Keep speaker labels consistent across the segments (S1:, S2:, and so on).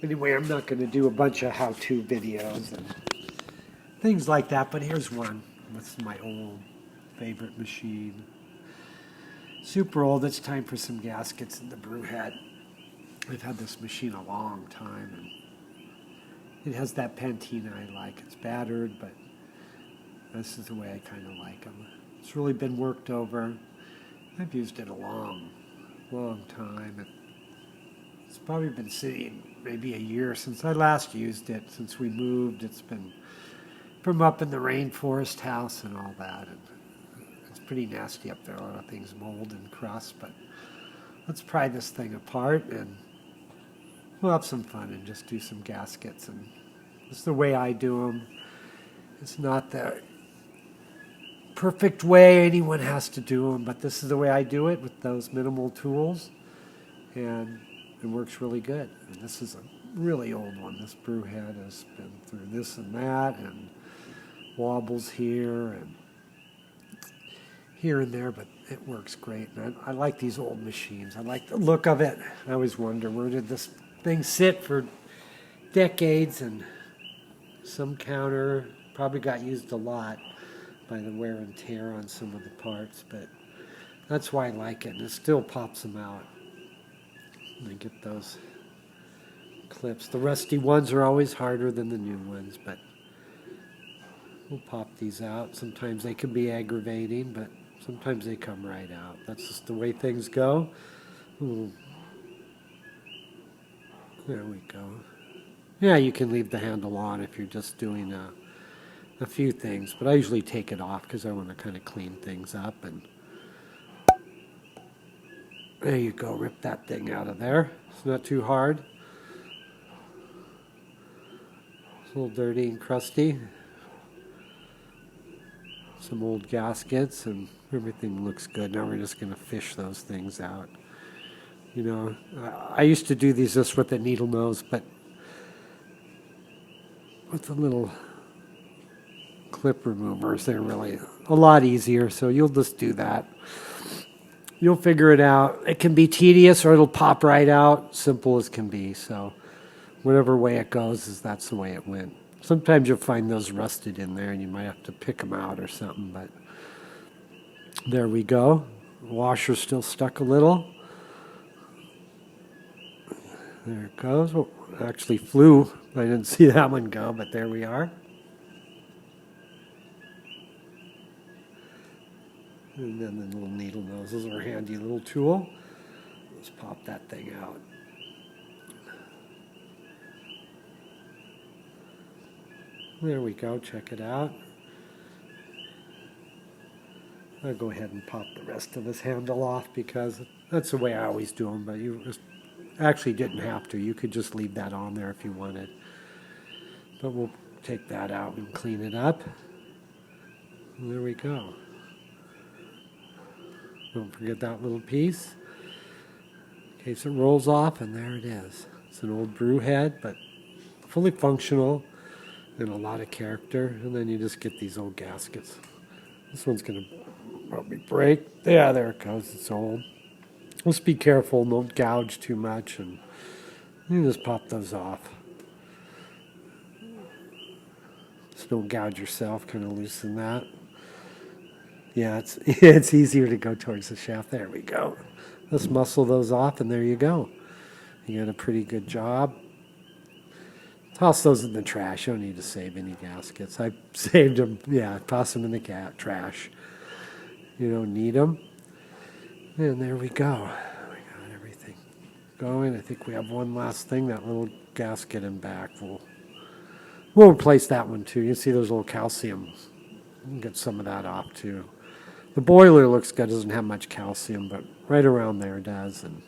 S1: Anyway, I'm not going to do a bunch of how-to videos and things like that, but here's one. This is my old favorite machine. Super old. It's time for some gaskets in the brew head. I've had this machine a long time, and it has that patina I like. It's battered, but this is the way I kind of like them. It's really been worked over. I've used it a long time. It's probably been sitting maybe a year since I last used it. Since we moved, it's been from up in the rainforest house and all that. And it's pretty nasty up there. A lot of things mold and crust. But let's pry this thing apart and we'll have some fun and just do some gaskets. And this is the way I do them. It's not the perfect way anyone has to do them, but this is the way I do it with those minimal tools. And it works really good. And this is a really old one. This brew head has been through this and that and wobbles here and there, but it works great. And I like these old machines. I like the look of it. I always wonder, where did this thing sit for decades? And some counter probably got used a lot by the wear and tear on some of the parts, but that's why I like it. And it still pops them out. And get those clips. The rusty ones are always harder than the new ones, but we'll pop these out. Sometimes they can be aggravating, but sometimes they come right out. That's just the way things go. Ooh. There we go. Yeah, you can leave the handle on if you're just doing a few things, but I usually take it off because I want to kind of clean things up. And there you go, rip that thing out of there. It's not too hard. It's a little dirty and crusty. Some old gaskets and everything looks good. Now we're just going to fish those things out. You know, I used to do these just with the needle nose, but with the little clip removers, they're really a lot easier, so you'll just do that. You'll figure it out. It can be tedious or it'll pop right out, simple as can be. So whatever way it goes, that's the way it went. Sometimes you'll find those rusted in there and you might have to pick them out or something, but there we go. The washer's still stuck a little. There it goes. Oh, it actually flew. I didn't see that one go, but there we are. And then the little needle noses are a handy little tool. Let's pop that thing out. There we go, check it out. I'll go ahead and pop the rest of this handle off because that's the way I always do them, but you just actually didn't have to. You could just leave that on there if you wanted. But we'll take that out and clean it up. And there we go. Don't forget that little piece in case it rolls off, and there it is. It's an old brew head, but fully functional and a lot of character. And then you just get these old gaskets. This one's going to probably break. Yeah, there it goes. It's old. Just be careful. Don't gouge too much, and you just pop those off. Just don't gouge yourself. Kind of loosen that. Yeah, it's easier to go towards the shaft. There we go. Let's muscle those off, and there you go. You got a pretty good job. Toss those in the trash. You don't need to save any gaskets. I saved them. Yeah, toss them in the trash. You don't need them. And there we go. We got everything going. I think we have one last thing, that little gasket in back. We'll replace that one too. You see those little calcium. You can get some of that off too. The boiler looks good, doesn't have much calcium, but right around there it does, and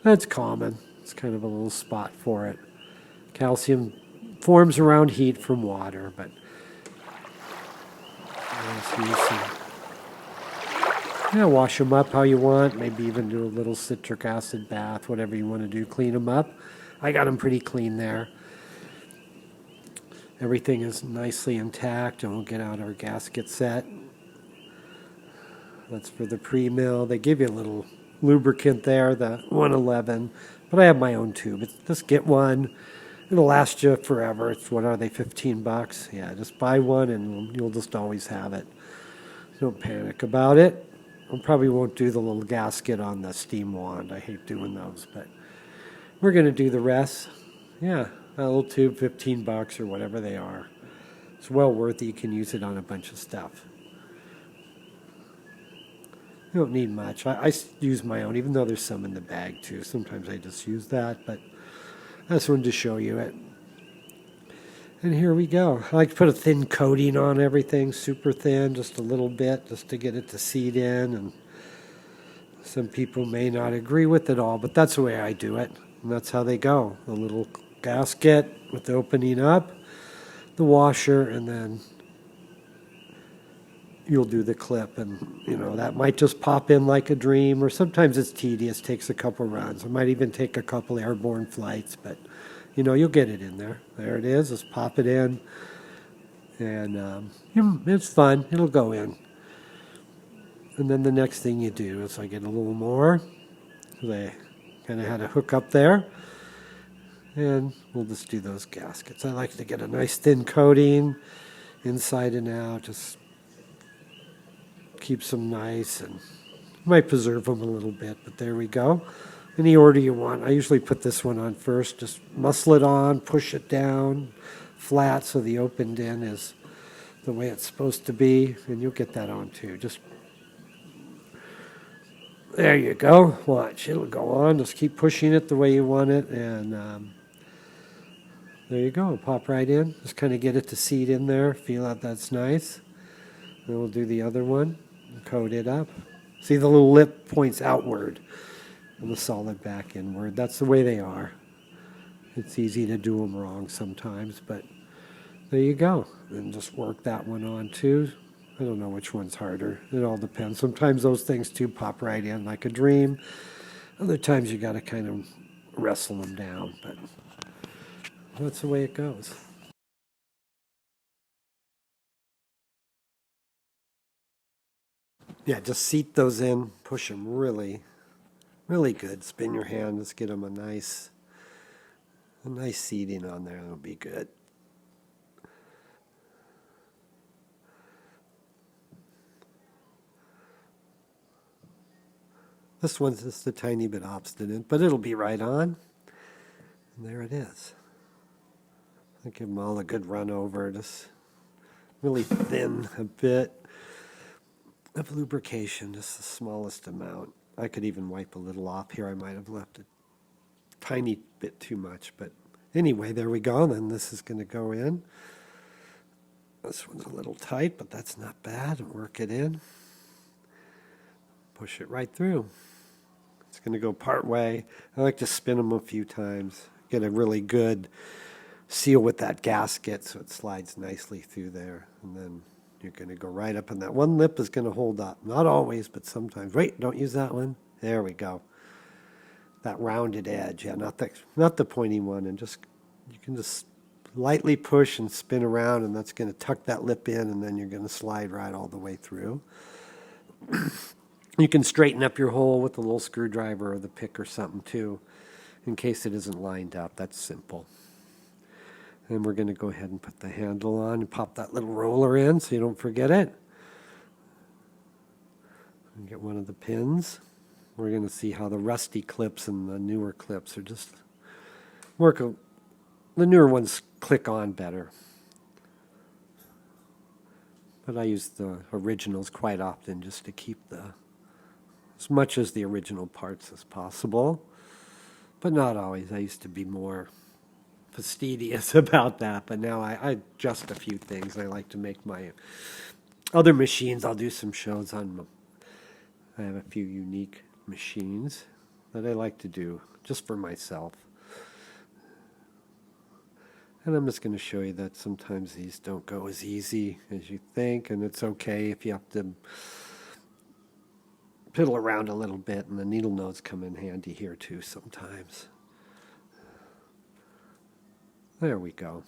S1: that's common. It's kind of a little spot for it. Calcium forms around heat from water, but yeah, wash them up how you want. Maybe even do a little citric acid bath, whatever you want to do. Clean them up. I got them pretty clean there. Everything is nicely intact, and we'll get out our gasket set. That's for the pre-mill. They give you a little lubricant there, the 111, but I have my own tube. Just get one. It'll last you forever. It's, what are they, 15 bucks? Yeah, just buy one and you'll just always have it. Don't panic about it. I probably won't do the little gasket on the steam wand. I hate doing those, but we're going to do the rest. Yeah, a little tube, 15 bucks or whatever they are. It's well worth it. You can use it on a bunch of stuff. You don't need much. I use my own, even though there's some in the bag too. Sometimes I just use that, but I just wanted to show you it. And here we go. I like to put a thin coating on everything, super thin, just a little bit, just to get it to seat in. And some people may not agree with it all, but that's the way I do it. And that's how they go. The little gasket with the opening up, the washer, and then you'll do the clip. And, you know, that might just pop in like a dream, or sometimes it's tedious, takes a couple runs. It might even take a couple airborne flights, but you know, you'll get it in there. There it is. Just pop it in. And it's fun. It'll go in. And then the next thing you do is I get a little more. They kind of had a hook up there. And we'll just do those gaskets. I like to get a nice thin coating inside and out. Just keeps them nice. And might preserve them a little bit, but there we go. Any order you want. I usually put this one on first. Just muscle it on, push it down flat so the opened end is the way it's supposed to be, and you'll get that on too. Just there you go. Watch, it'll go on. Just keep pushing it the way you want it, and there you go. Pop right in. Just kind of get it to seat in there. Feel out that's nice. Then we'll do the other one. Coat it up. See, the little lip points outward and the solid back inward. That's the way they are. It's easy to do them wrong sometimes, but there you go. And just work that one on too. I don't know which one's harder. It all depends. Sometimes those things too pop right in like a dream. Other times you got to kind of wrestle them down, but that's the way it goes. Yeah, just seat those in. Push them really good. Spin your hand. Let's get them a nice seating on there. That'll be good. This one's just a tiny bit obstinate, but it'll be right on. And there it is. I'll give them all a good run over. Just really thin a bit of lubrication, just the smallest amount. I could even wipe a little off here. I might have left a tiny bit too much, but anyway, there we go. Then this is going to go in. This one's a little tight, but that's not bad. Work it in. Push it right through. It's going to go part way. I like to spin them a few times. Get a really good seal with that gasket so it slides nicely through there. And then you're going to go right up, and that one lip is going to hold up. Not always, but sometimes. Wait, don't use that one. There we go. That rounded edge. Yeah, not the pointy one. And just you can just lightly push and spin around, and that's going to tuck that lip in, and then you're going to slide right all the way through. You can straighten up your hole with a little screwdriver or the pick or something too, in case it isn't lined up. That's simple. And we're going to go ahead and put the handle on and pop that little roller in so you don't forget it. And get one of the pins. We're going to see how the rusty clips and the newer clips are just work. The newer ones click on better. But I use the originals quite often just to keep as much as the original parts as possible. But not always. I used to be more fastidious about that, but now I adjust a few things. I like to make my other machines. I'll do some shows on. I have a few unique machines that I like to do just for myself. And I'm just going to show you that sometimes these don't go as easy as you think, and it's okay if you have to piddle around a little bit, and the needle nose come in handy here too sometimes. There we go.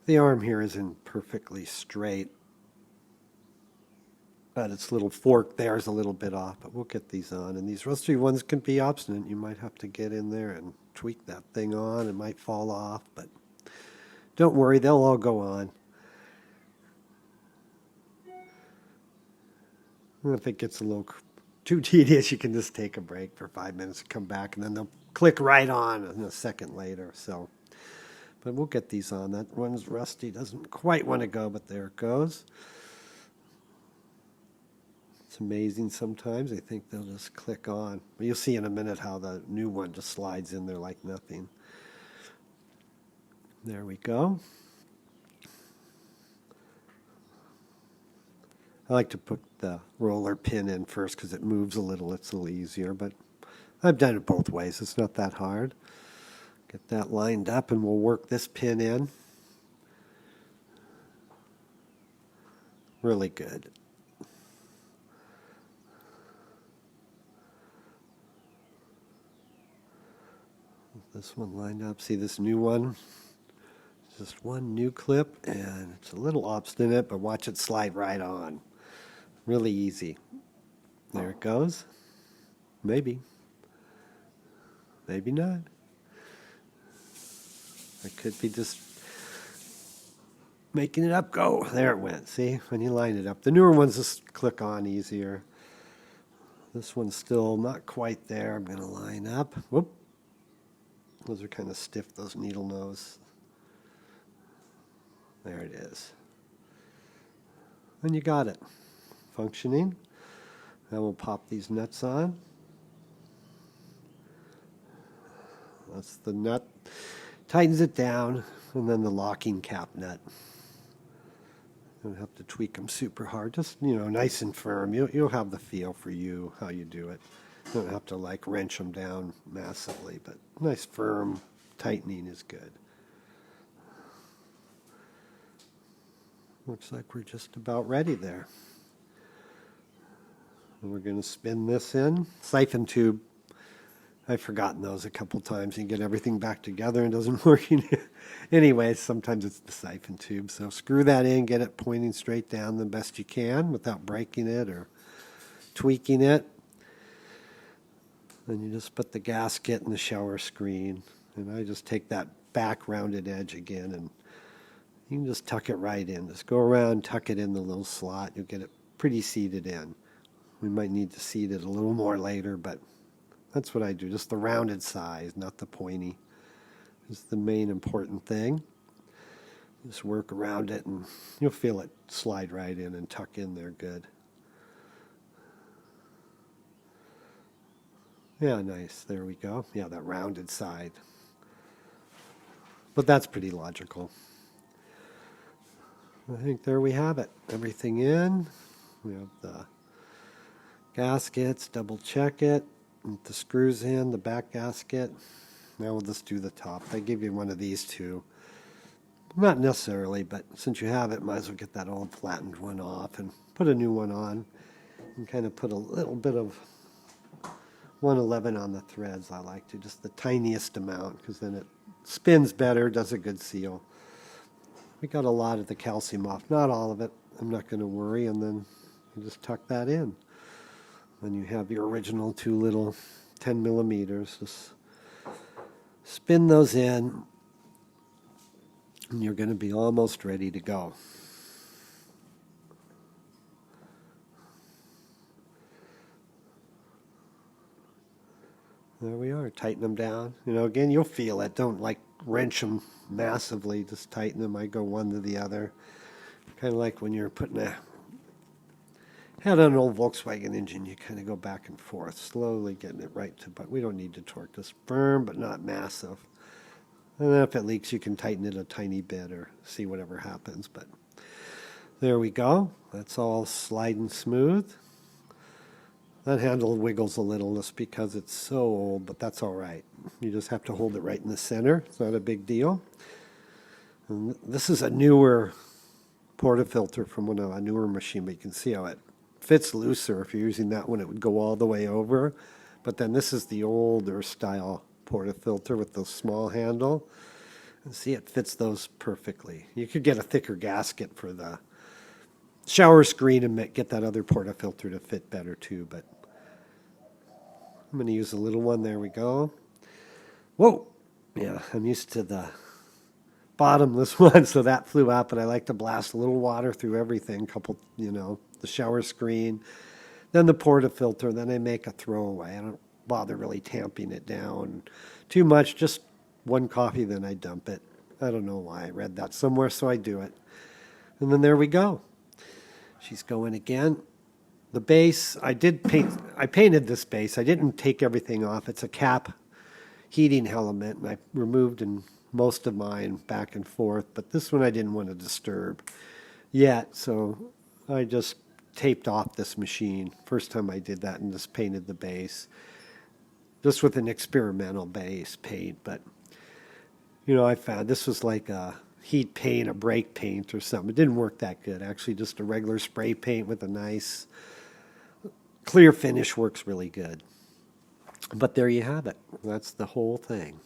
S1: The arm here isn't perfectly straight. But its little fork there is a little bit off, but we'll get these on. And these rusty ones can be obstinate. You might have to get in there and tweak that thing on. It might fall off, but don't worry, they'll all go on. And if it gets a little too tedious, you can just take a break for 5 minutes and come back, and then they'll click right on a second later. So, but we'll get these on. That one's rusty, doesn't quite want to go, but there it goes. It's amazing sometimes. I think they'll just click on. But you'll see in a minute how the new one just slides in there like nothing. There we go. I like to put the roller pin in first because it moves a little. It's a little easier, but I've done it both ways. It's not that hard. Get that lined up and we'll work this pin in. Really good. This one lined up. See this new one? Just one new clip, and it's a little obstinate, but watch it slide right on. Really easy. There it goes. Maybe. Maybe not. I could be just making it up go. There it went. See? When you line it up. The newer ones just click on easier. This one's still not quite there. I'm going to line up. Whoop. Those are kind of stiff, those needle nose. There it is. And you got it. Functioning. Now we'll pop these nuts on. That's the nut. Tightens it down. And then the locking cap nut. Don't have to tweak them super hard. Just, nice and firm. You'll have the feel for you, how you do it. You don't have to like wrench them down massively, but nice firm tightening is good. Looks like we're just about ready there. And we're going to spin this in. Siphon tube. I've forgotten those a couple times. You get everything back together and it doesn't work. Anyway, sometimes it's the siphon tube. So screw that in, get it pointing straight down the best you can without breaking it or tweaking it. Then you just put the gasket in the shower screen. And I just take that back rounded edge again and you can just tuck it right in. Just go around, tuck it in the little slot. You'll get it pretty seated in. We might need to seat it a little more later, but that's what I do. Just the rounded size, not the pointy. Is the main important thing. Just work around it and you'll feel it slide right in and tuck in there good. Yeah, nice. There we go. Yeah, that rounded side. But that's pretty logical. I think there we have it. Everything in. We have the gaskets. Double check it. With the screws in, the back gasket. Now we'll just do the top. They give you one of these too. Not necessarily, but since you have it, might as well get that old flattened one off and put a new one on. And kind of put a little bit of 111 on the threads. I like to, just the tiniest amount, because then it spins better, does a good seal. We got a lot of the calcium off, not all of it. I'm not going to worry, and then you just tuck that in. Then you have your original two little 10 millimeters. Just spin those in, and you're going to be almost ready to go. There we are. Tighten them down. Again, you'll feel it. Don't wrench them massively. Just tighten them. I go one to the other. Kind of like when you're putting a head on an old Volkswagen engine, you kind of go back and forth, slowly getting it right to, but we don't need to torque. Just firm, but not massive. And then if it leaks, you can tighten it a tiny bit or see whatever happens. But there we go. That's all sliding smooth. That handle wiggles a little just because it's so old, but that's all right. You just have to hold it right in the center. It's not a big deal. And this is a newer Porta filter from a newer machine, but you can see how it fits looser. If you're using that one, it would go all the way over. But then this is the older style Porta filter with the small handle. And see, it fits those perfectly. You could get a thicker gasket for the shower screen and get that other Porta filter to fit better too. But I'm going to use a little one. There we go. Whoa! Yeah, I'm used to the bottomless one, so that flew out. But I like to blast a little water through everything. Couple, the shower screen, then the Porta filter. Then I make a throwaway. I don't bother really tamping it down too much. Just one coffee, then I dump it. I don't know why. I read that somewhere, so I do it. And then there we go. She's going again. The base, I painted this base. I didn't take everything off. It's a cap heating element, and I removed most of mine back and forth, but this one I didn't want to disturb yet, so I just taped off this machine. First time I did that and just painted the base. Just with an experimental base paint, but I found this was like a heat paint, a brake paint or something. It didn't work that good. Actually, just a regular spray paint with a nice clear finish works really good. But there you have it. That's the whole thing.